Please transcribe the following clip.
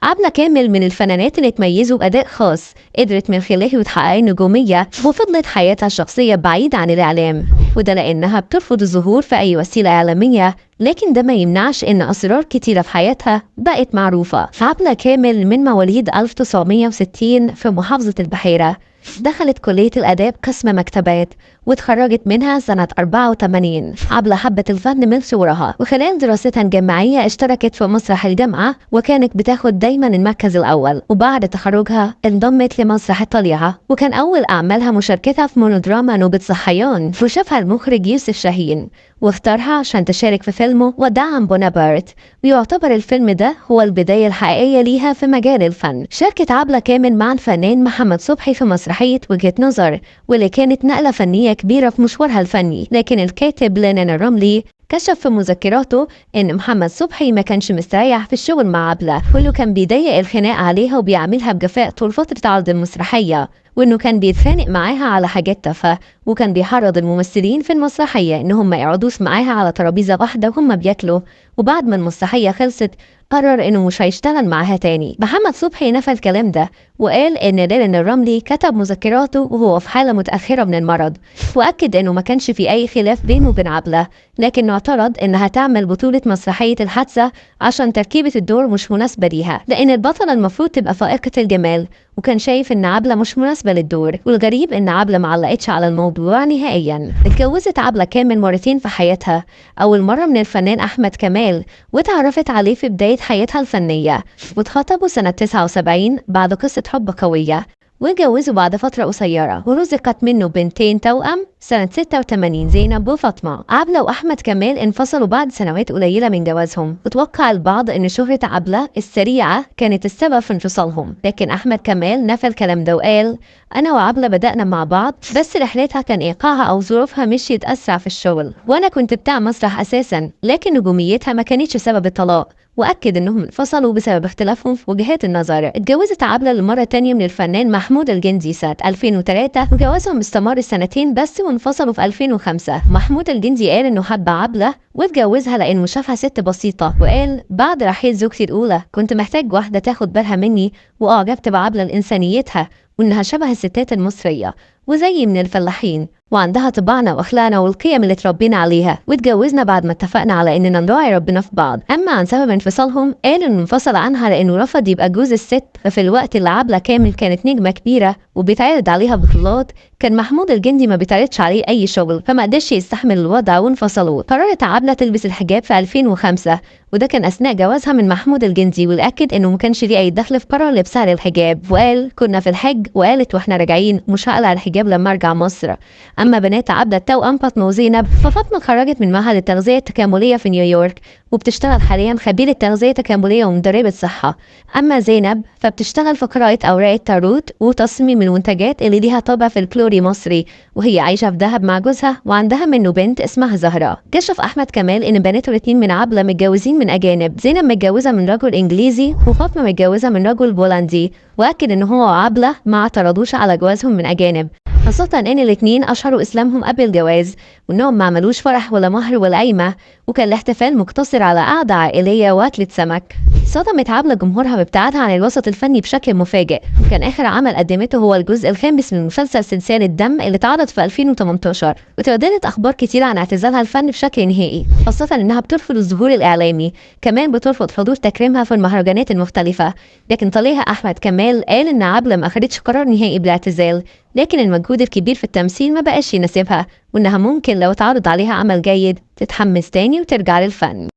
عبلة كامل من الفنانات اللي تميزوا بأداء خاص قدرت من خلاله تحقق النجومية، وفضلت حياتها الشخصية بعيدة عن الإعلام، وده لأنها بترفض الظهور في أي وسيلة إعلامية. لكن ده ما يمنعش إن أسرار كتيرة في حياتها بقت معروفة. عبلة كامل من مواليد 1960 في محافظة البحيرة. دخلت كلية الآداب قسم مكتبات واتخرجت منها سنة 84. عبلة حبت الفن من صغرها، وخلال دراستها الجامعية اشتركت في مسرح الجامعة وكانت بتاخد دايما المركز الأول. وبعد تخرجها انضمت لمسرح الطليعة، وكان أول أعمالها مشاركتها في مونودراما نوبة صحيان، وشافها المخرج يوسف شاهين واختارها عشان تشارك في فيلمه ودعم بونابرت، ويعتبر الفيلم ده هو البداية الحقيقية ليها في مجال الفن. شاركت عبلة كامل مع الفنان محمد صبحي في مسرحية وجهة نظر، واللي كانت نقلة فنية كبيرة في مشوارها الفني. لكن الكاتب لينين الرملي كشف في مذكراته إن محمد صبحي ما كانش مستريح في الشغل مع عبلة، وإنه كان بيضايق الخناق عليها وبيعملها بجفاء طول فترة عرض المسرحية، وإنه كان بيتخانق معاها على حاجات تافهة، وكان بيحرض الممثلين في المسرحية إنهم ما يقعدوش معاها على ترابيزة واحدة وهم بياكلوا. وبعد ما المسرحية خلصت قرر إنه مش هيشتغل معاها تاني. محمد صبحي نفى الكلام ده وقال إن ليلين الرملي كتب مذكراته وهو في حالة متأخرة من المرض، وأكد إنه ما كانش في أي خلاف بينه وبين عبلة، لكنه اعترض إنها تعمل بطولة مسرحية الحادثة عشان تركيبة الدور مش مناسبة ليها، لأن البطلة المفروض تبقى فائقة الجمال، وكان شايف إن عبلة مش مناسبة للدور. والغريب إن عبلة معلقتش على الموضوع نهائيا. اتجوزت عبلة كامل مرتين في حياتها، أول مرة من الفنان أحمد كمال، واتعرفت عليه في بداية حياتها الفنية، واتخطبوا سنة 79 بعد قصة حب قوية، واتجوزوا بعد فترة قصيرة، ورزقت منه بنتين توأم سنة 86 زينب وفاطمة. عبلة وأحمد كمال انفصلوا بعد سنوات قليلة من جوازهم، وتوقع البعض إن شهرة عبلة السريعة كانت السبب في انفصالهم، لكن أحمد كمال نفى الكلام ده وقال: أنا وعبلة بدأنا مع بعض، بس رحلتها كان إيقاعها أو ظروفها مشيت أسرع في الشغل، وأنا كنت بتاع مسرح أساسا، لكن نجوميتها ما كانتش سبب الطلاق. وأكد إنهم انفصلوا بسبب اختلافهم في وجهات النظر. اتجوزت عبلة للمرة تانية من الفنان محمود الجندي سنة 2003، وجوازهم استمر سنتين بس وانفصلوا في 2005. محمود الجندي قال إنه حب عبلة واتجوزها لأنه شافها ست بسيطة، وقال: بعد رحيل زوجتي الأولى كنت محتاج واحدة تاخد بالها مني، وأعجبت بعبلة لإنسانيتها وإنها شبه الستات المصرية وزي من الفلاحين، وعندها طباعنا واخلاقنا والقيم اللي اتربينا عليها. واتجوزنا بعد ما اتفقنا على اننا نراعي ربنا في بعض. اما عن سبب انفصالهم، قال انه انفصل عنها لانه رفض يبقى جوز الست في الوقت اللي عبلة كامل كانت نجمة كبيرة وبيتعرض عليها بطولات، كان محمود الجندي ما بيتعرضش عليه اي شغل، فما قدرش يستحمل الوضع وانفصلوا. قررت عبلة تلبس الحجاب في 2005، وده كان اثناء جوازها من محمود الجندي، واكد انه ما كانش ليه اي دخل في قرار لبسها للحجاب، وقال: كنا في الحج، وقالت واحنا راجعين مش هقلع الحجاب لما ارجع مصر. اما بنات عبلة التوأم فاطمة وزينب، ففاطمة خرجت من معهد التغذية التكاملية في نيويورك، وبتشتغل حاليا خبيرة تغذية تكاملية ومدربة صحة. اما زينب فبتشتغل في قراءة اوراق التاروت وتصميم المنتجات اللي ليها طابع فلكلوري مصري، وهي عايشة في دهب مع جوزها، وعندها منه بنت اسمها زهرة. كشف احمد كمال ان بناته الاثنين من عبلة متجوزين من اجانب، زينب متجوزة من رجل انجليزي وفاطمة متجوزة من رجل بولندي، واكد ان هو وعبلة ما اعترضوش على جوازهم من اجانب، خاصة ان الاثنين اشهروا اسلامهم قبل الجواز، وانهم ما عملوش فرح ولا مهر ولا قايمة، وكان الاحتفال مقتصر على قعدة عائلية واكلة سمك. صدمت عبلة جمهورها بابتعادها عن الوسط الفني بشكل مفاجئ، وكان اخر عمل قدمته هو الجزء الخامس من مسلسل سلسال الدم اللي اتعرض في 2018، وترددت اخبار كتير عن اعتزالها الفن بشكل نهائي، خاصة انها بترفض الظهور الاعلامي، كمان بترفض حضور تكريمها في المهرجانات المختلفة. لكن طليقها احمد كمال قال ان عبلة ما اخدتش قرار نهائي بالاعتزال، لكن المجهود الكبير في التمثيل ما بقاش يناسبها، وانها ممكن لو اتعرض عليها عمل جيد تتحمس تاني وترجع للفن.